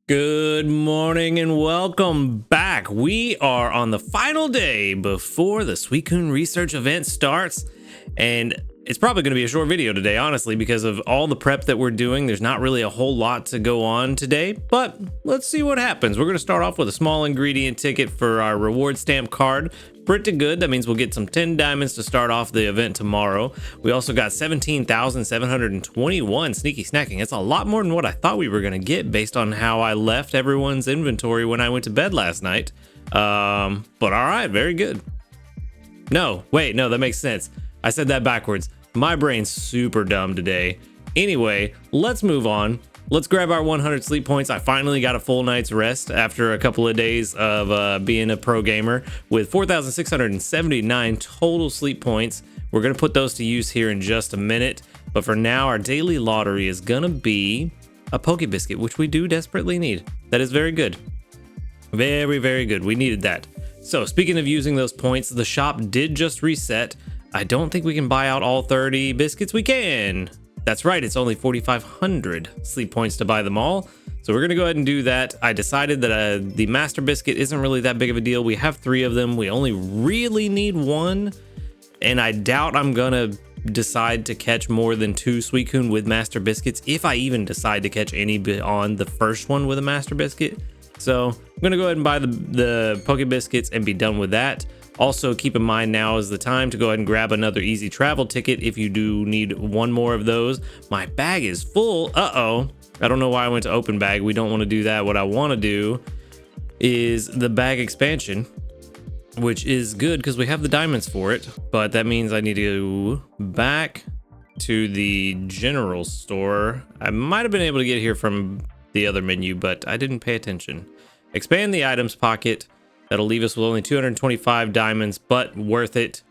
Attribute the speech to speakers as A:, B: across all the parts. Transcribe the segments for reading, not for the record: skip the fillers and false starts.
A: Good morning and welcome back. We are on the final day before the Suicune research event starts, and it's probably going to be a short video today, honestly, because of all the prep that we're doing. There's not really a whole lot to go on today, but let's see what happens. We're going to start off with a small ingredient ticket for our reward stamp card. Pretty good. That means we'll get some 10 diamonds to start off the event tomorrow. We also got 17,721 sneaky snacking. It's a lot more than what I thought we were going to get based on how I left everyone's inventory when I went to bed last night. But all right, very good. No, wait, no, that makes sense. I said that backwards. My brain's super dumb today. Anyway, let's move on. Let's grab our 100 sleep points. I finally got a full night's rest after a couple of days of being a pro gamer with 4,679 total sleep points. We're going to put those to use here in just a minute. But for now, our daily lottery is going to be a Poke Biscuit, which we do desperately need. That is very good. Very, very good. We needed that. So speaking of using those points, the shop did just reset. I don't think we can buy out all 30 biscuits. We can. That's right, it's only 4,500 sleep points to buy them all. So we're gonna go ahead and do that. I decided that the Master Biscuit isn't really that big of a deal. We have 3 of them. We only really need 1. And I doubt I'm gonna decide to catch more than 2 Suicune with Master Biscuits, if I even decide to catch any on the first one with a Master Biscuit. So I'm gonna go ahead and buy the Poke Biscuits and be done with that. Also, keep in mind now is the time to go ahead and grab another easy travel ticket if you do need 1 more of those. My bag is full. Uh-oh. I don't know why I went to open bag. We don't want to do that. What I want to do is the bag expansion, which is good because we have the diamonds for it. But that means I need to go back to the general store. I might have been able to get here from the other menu, but I didn't pay attention. Expand the items pocket. That'll leave us with only 225 diamonds, but worth it.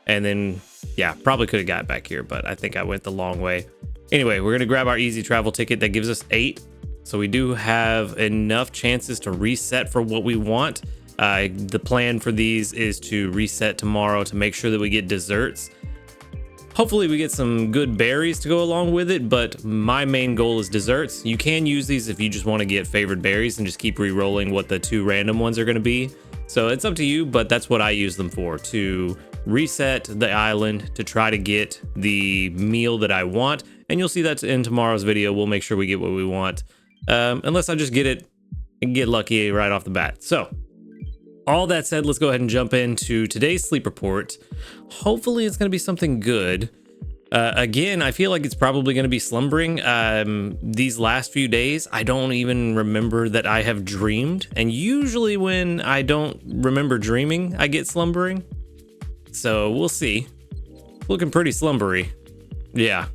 A: And then, yeah, probably could have got back here, but I think I went the long way. Anyway, we're going to grab our easy travel ticket. That gives us 8. So we do have enough chances to reset for what we want. The plan for these is to reset tomorrow to make sure that we get desserts. Hopefully we get some good berries to go along with it, but my main goal is desserts. You can use these if you just want to get favored berries and just keep re-rolling what the 2 random ones are going to be. So it's up to you, but that's what I use them for, to reset the island, to try to get the meal that I want. And you'll see that in tomorrow's video. We'll make sure we get what we want, unless I just get it and get lucky right off the bat. So all that said, let's go ahead and jump into today's sleep report. Hopefully it's going to be something good. Again, I feel like it's probably going to be slumbering. These last few days, I don't even remember that I have dreamed. And usually when I don't remember dreaming, I get slumbering. So we'll see. Looking pretty slumbery. Yeah.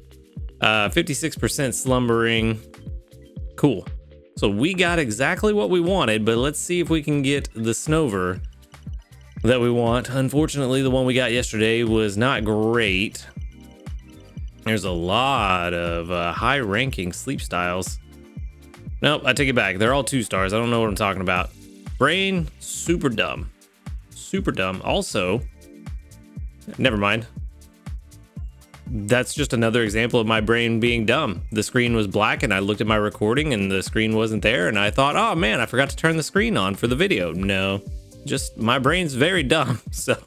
A: 56% slumbering. Cool. So we got exactly what we wanted, but let's see if we can get the Snover that we want. Unfortunately, the one we got yesterday was not great. There's a lot of high-ranking sleep styles. Nope, I take it back. They're all 2 stars. I don't know what I'm talking about. Brain, super dumb. Super dumb. Also, never mind. That's just another example of my brain being dumb. The screen was black and I looked at my recording and the screen wasn't there and I thought, oh man, I forgot to turn the screen on for the video. No, just my brain's very dumb. So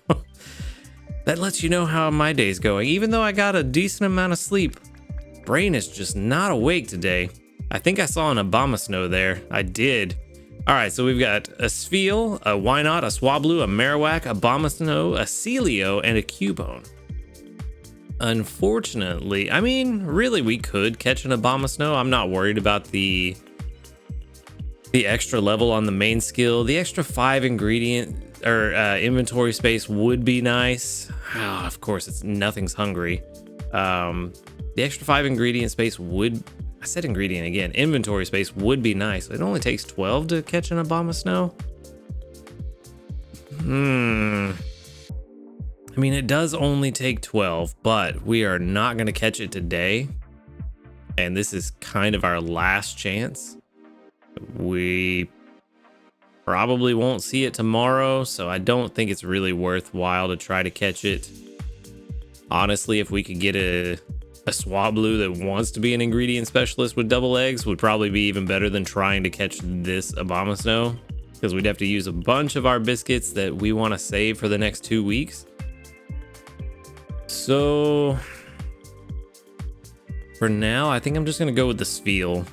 A: that lets you know how my day's going. Even though I got a decent amount of sleep, brain is just not awake today. I think I saw an Abomasnow there. I did. All right, so we've got a Spheal, a Wynot, a Swablu, a Marowak, a Abomasnow, a Celio, and a Cubone. Unfortunately, I mean, really, we could catch an Abomasnow. I'm not worried about the extra level on the main skill. The extra 5 ingredient or inventory space would be nice. Oh, of course, nothing's hungry. The extra 5 ingredient space would, I said ingredient again, inventory space would be nice. It only takes 12 to catch an Abomasnow. I mean, it does only take 12, but we are not going to catch it today. And this is kind of our last chance. We probably won't see it tomorrow, so I don't think it's really worthwhile to try to catch it. Honestly, if we could get a Swablu that wants to be an ingredient specialist with double eggs would probably be even better than trying to catch this Abomasnow, because we'd have to use a bunch of our biscuits that we want to save for the next 2 weeks. So for now, I think I'm just going to go with the Spheal.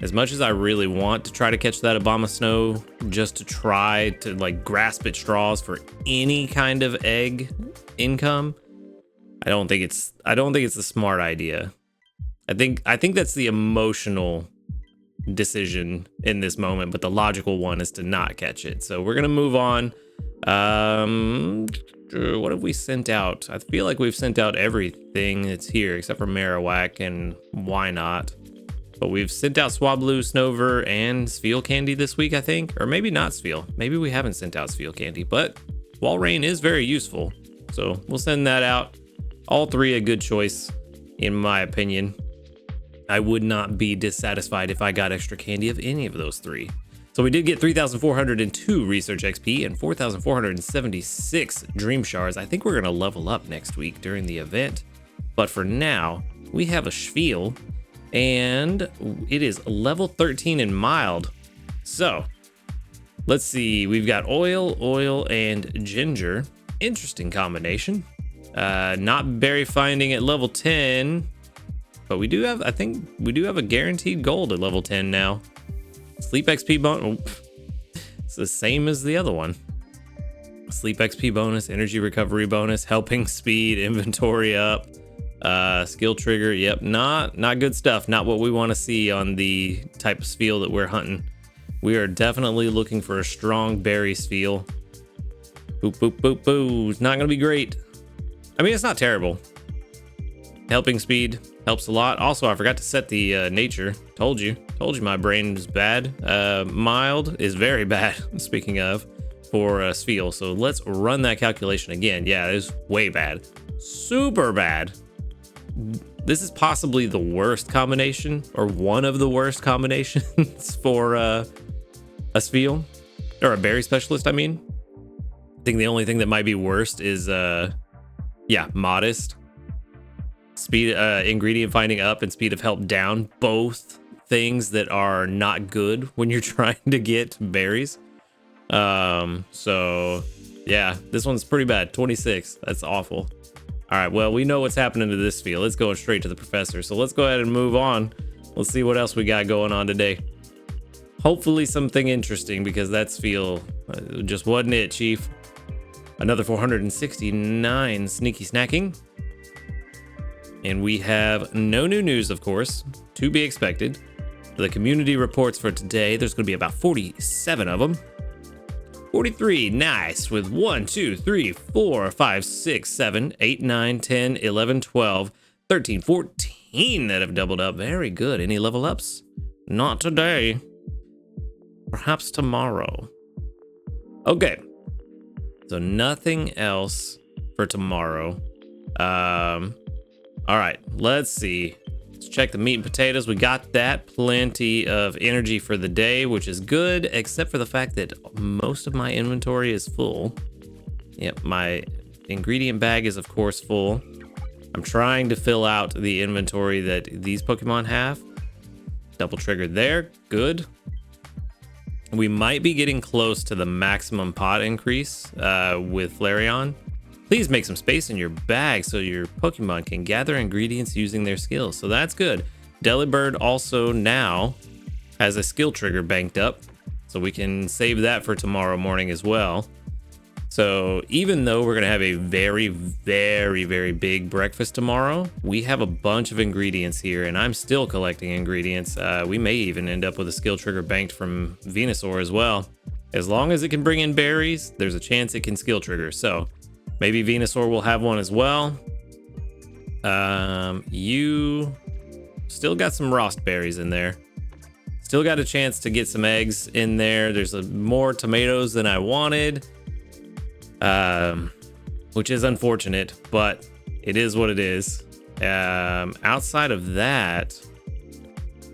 A: As much as I really want to try to catch that Abomasnow, just to try to like grasp at straws for any kind of egg income, I don't think it's a smart idea. I think that's the emotional decision in this moment, but the logical one is to not catch it. So we're gonna move on. What have we sent out? I feel like we've sent out everything that's here except for Marowak and Why Not. But we've sent out Swablu, Snover, and Spheal Candy this week, I think. Or maybe not Spheal. Maybe we haven't sent out Spheal Candy, but Walrein is very useful. So we'll send that out. All three a good choice, in my opinion. I would not be dissatisfied if I got extra candy of any of those three. So we did get 3,402 Research XP and 4,476 Dream Shards. I think we're going to level up next week during the event. But for now, we have a Spheal, and it is level 13 in mild. So let's see. We've got oil, and ginger. Interesting combination. Not berry finding at level 10, but we do have, I think we do have a guaranteed gold at level 10 now. Sleep XP bonus. It's the same as the other one. Sleep XP bonus, energy recovery bonus, helping speed, inventory up, skill trigger. Yep, not good stuff. Not what we want to see on the type of Spheal that we're hunting. We are definitely looking for a strong berry Spheal. Boop, boop, boop, boo. It's not gonna be great. I mean, it's not terrible. Helping speed helps a lot. Also, I forgot to set the nature. Told you my brain is bad. Mild is very bad, speaking of, for Spheal. So let's run that calculation again. Yeah, it is way bad. Super bad. This is possibly the worst combination, or one of the worst combinations for a Spheal, or a berry specialist, I mean. I think the only thing that might be worst is yeah, modest. Speed, ingredient finding up, and speed of help down. Both things that are not good when you're trying to get berries. So yeah, this one's pretty bad. 26. That's awful. All right, well, we know what's happening to this Spheal. Let's go straight to the professor. So let's go ahead and move on. Let's see what else we got going on today. Hopefully something interesting, because that Spheal just wasn't it, Chief. Another 469 sneaky snacking. And we have no new news, of course, to be expected. The community reports for today, there's going to be about 47 of them. 43, nice, with 1, 2, 3, 4, 5, 6, 7, 8, 9, 10, 11, 12, 13, 14 that have doubled up. Very good. Any level ups? Not today. Perhaps tomorrow. Okay. So nothing else for tomorrow. All right, let's see. Let's check the meat and potatoes. We got that. Plenty of energy for the day, which is good, except for the fact that most of my inventory is full. Yep, my ingredient bag is, of course, full. I'm trying to fill out the inventory that these Pokemon have. Double triggered there. Good. We might be getting close to the maximum pot increase with Flareon. Please make some space in your bag so your Pokemon can gather ingredients using their skills. So that's good. Delibird also now has a skill trigger banked up, so we can save that for tomorrow morning as well. So even though we're going to have a very, very, very big breakfast tomorrow, we have a bunch of ingredients here, and I'm still collecting ingredients. We may even end up with a skill trigger banked from Venusaur as well. As long as it can bring in berries, there's a chance it can skill trigger. So maybe Venusaur will have one as well. You still got some Rost berries in there. Still got a chance to get some eggs in there. There's more tomatoes than I wanted. Which is unfortunate, but it is what it is. Outside of that,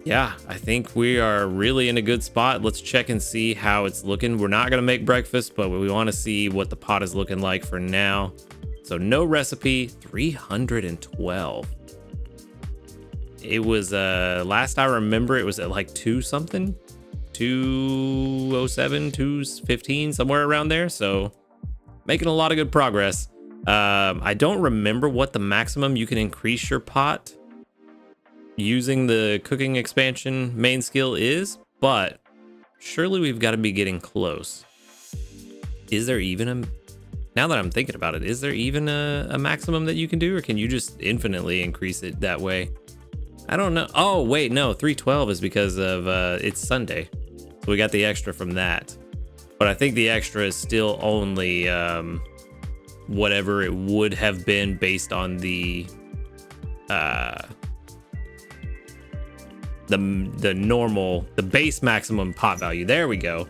A: yeah, I think we are really in a good spot. Let's check and see how it's looking. We're not going to make breakfast, but we want to see what the pot is looking like for now. So no recipe, 312. It was last I remember it was at like 2 something, 207, 215, somewhere around there. So making a lot of good progress. I don't remember what the maximum you can increase your pot using the cooking expansion main skill is, but surely we've got to be getting close. Is there even a, now that I'm thinking about it, is there even a maximum that you can do, or can you just infinitely increase it that way? I don't know. Oh, wait, no, 312 is because of it's Sunday. So we got the extra from that. But I think the extra is still only whatever it would have been based on the normal, the base maximum pot value. There we go.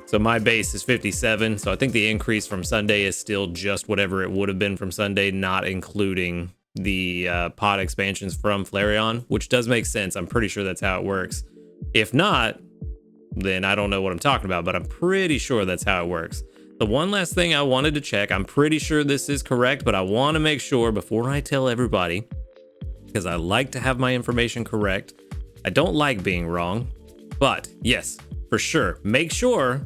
A: So my base is 57. So I think the increase from Sunday is still just whatever it would have been from Sunday, not including the pot expansions from Flareon, which does make sense. I'm pretty sure that's how it works. If not, then I don't know what I'm talking about, but I'm pretty sure that's how it works. The one last thing I wanted to check, I'm pretty sure this is correct, but I want to make sure before I tell everybody, because I like to have my information correct. I don't like being wrong, but yes, for sure, make sure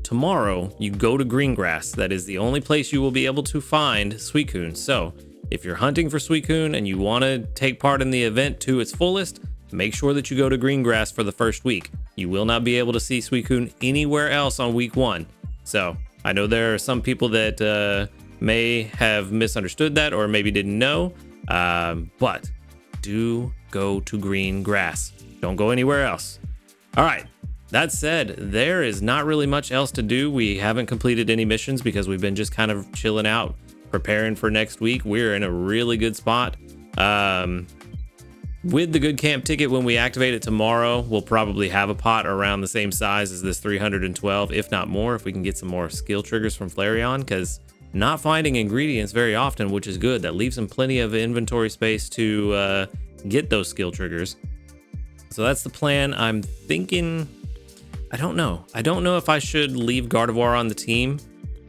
A: tomorrow you go to Greengrass. That is the only place you will be able to find Suicune. So if you're hunting for Suicune and you want to take part in the event to its fullest, make sure that you go to Greengrass for the first week. You will not be able to see Suicune anywhere else on week 1. So I know there are some people that may have misunderstood that or maybe didn't know, but do go to Greengrass. Don't go anywhere else. All right. That said, there is not really much else to do. We haven't completed any missions because we've been just kind of chilling out, preparing for next week. We're in a really good spot. With the good camp ticket, when we activate it tomorrow, we'll probably have a pot around the same size as this 312, if not more, if we can get some more skill triggers from Flareon, because not finding ingredients very often, which is good. That leaves them plenty of inventory space to get those skill triggers. So that's the plan. I'm thinking, I don't know if I should leave Gardevoir on the team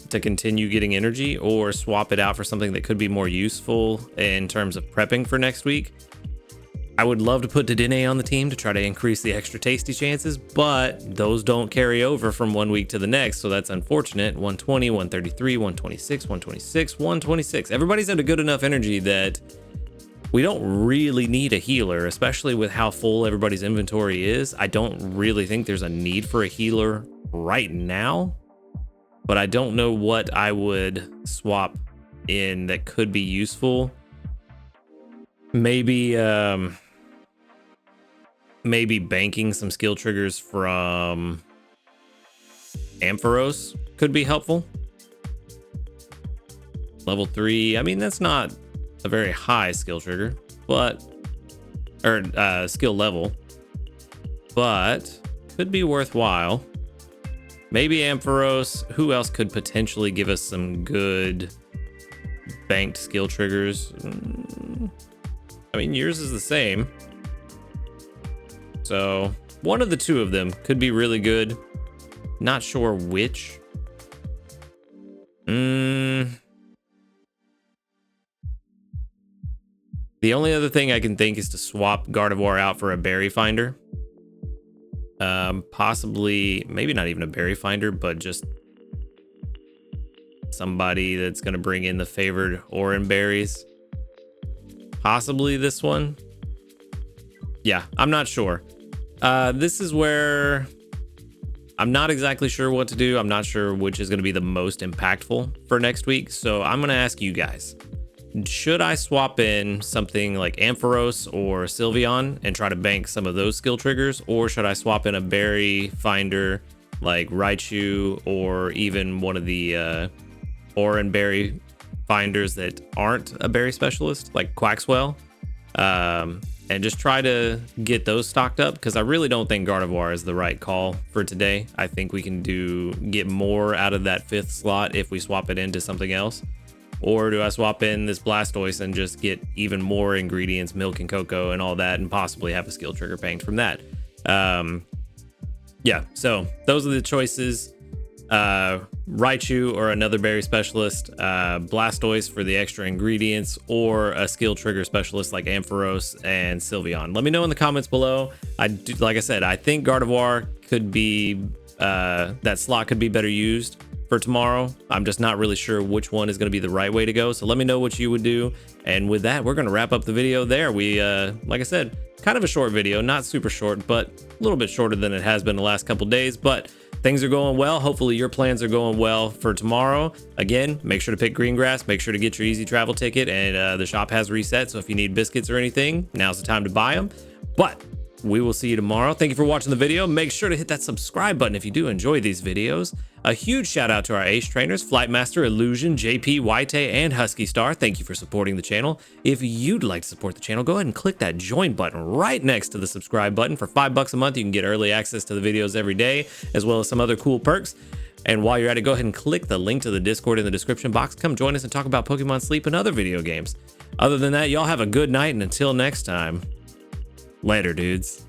A: to continue getting energy or swap it out for something that could be more useful in terms of prepping for next week. I would love to put Dedenne on the team to try to increase the extra tasty chances, but those don't carry over from one week to the next, so that's unfortunate. 120, 133, 126, 126, 126. Everybody's at a good enough energy that we don't really need a healer, especially with how full everybody's inventory is. I don't really think there's a need for a healer right now, but I don't know what I would swap in that could be useful. Maybe banking some skill triggers from Ampharos could be helpful. Level 3, I mean, that's not a very high skill trigger, but, or skill level, but could be worthwhile. Maybe Ampharos. Who else could potentially give us some good banked skill triggers? I mean, yours is the same. So one of the two of them could be really good. Not sure which. The only other thing I can think is to swap Gardevoir out for a berry finder. Possibly, maybe not even a berry finder, but just somebody that's going to bring in the favored orange berries. Possibly this one. Yeah, I'm not sure. This is where I'm not exactly sure what to do. I'm not sure which is going to be the most impactful for next week. So I'm going to ask you guys, should I swap in something like Ampharos or Sylveon and try to bank some of those skill triggers? Or should I swap in a berry finder like Raichu or even one of the orange berry finders that aren't a berry specialist like Quaxwell, and just try to get those stocked up? Because I really don't think Gardevoir is the right call for today. I think we can get more out of that 5th slot if we swap it into something else. Or do I swap in this Blastoise and just get even more ingredients, milk and cocoa and all that, and possibly have a skill trigger banked from that? Yeah, so those are the choices. Raichu or another berry specialist, Blastoise for the extra ingredients, or a skill trigger specialist like Ampharos and Sylveon. Let me know in the comments below. Like I said, I think Gardevoir could be, that slot could be better used for tomorrow. I'm just not really sure which one is going to be the right way to go. So let me know what you would do. And with that, we're going to wrap up the video there. We, like I said, kind of a short video, not super short, but a little bit shorter than it has been the last couple days, but things are going well. Hopefully your plans are going well for tomorrow. Again, make sure to pick green grass, make sure to get your easy travel ticket, and the shop has reset. So if you need biscuits or anything, now's the time to buy them. But we will see you tomorrow. Thank you for watching the video. Make sure to hit that subscribe button if you do enjoy these videos. A huge shout out to our ace trainers, Flightmaster, Illusion, JP, White, and Husky Star. Thank you for supporting the channel. If you'd like to support the channel, go ahead and click that join button right next to the subscribe button. For $5 a month, you can get early access to the videos every day, as well as some other cool perks. And while you're at it, go ahead and click the link to the Discord in the description box. Come join us and talk about Pokemon Sleep and other video games. Other than that, y'all have a good night, and until next time, later, dudes.